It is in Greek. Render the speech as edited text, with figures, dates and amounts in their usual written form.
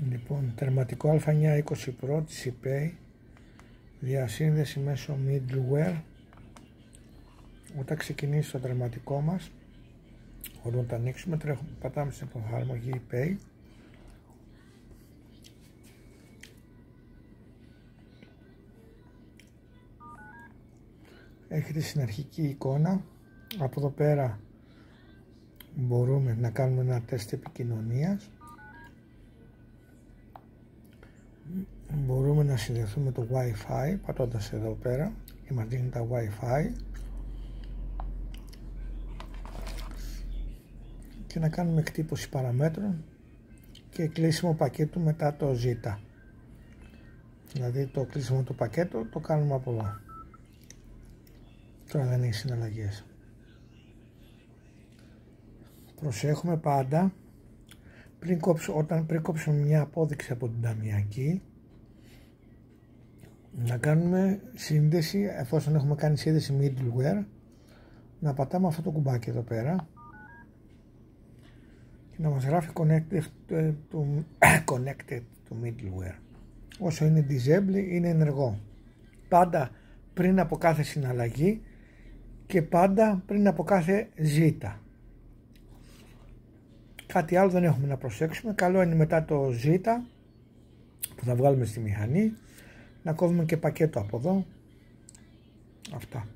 Λοιπόν, τερματικό Α920 Pro της ePay, διασύνδεση μέσω middleware. Όταν ξεκινήσει το τερματικό μας, όταν το ανοίξουμε, πατάμε στην εφαρμογή ePay. Έχετε στην αρχική εικόνα. Από εδώ πέρα μπορούμε να κάνουμε ένα τεστ επικοινωνίας. Μπορούμε να συνδεθούμε το Wi-Fi πατώντας εδώ πέρα και μας δίνει τα Wi-Fi και να κάνουμε εκτύπωση παραμέτρων και κλείσιμο πακέτου μετά το Z. Δηλαδή το κλείσιμο του πακέτου το κάνουμε από εδώ. Τώρα δεν έχει συναλλαγές. Προσέχουμε πάντα πριν κόψουμε μια απόδειξη από την ταμιακή, να κάνουμε σύνδεση, εφόσον έχουμε κάνει σύνδεση middleware, να πατάμε αυτό το κουμπάκι εδώ πέρα και να μας γράφει connected to middleware. Όσο είναι disable είναι ενεργό. Πάντα πριν από κάθε συναλλαγή και πάντα πριν από κάθε ζήτα. Κάτι άλλο δεν έχουμε να προσέξουμε. Καλό είναι μετά το ζήτα που θα βγάλουμε στη μηχανή να κόβουμε και πακέτο από εδώ. Αυτά.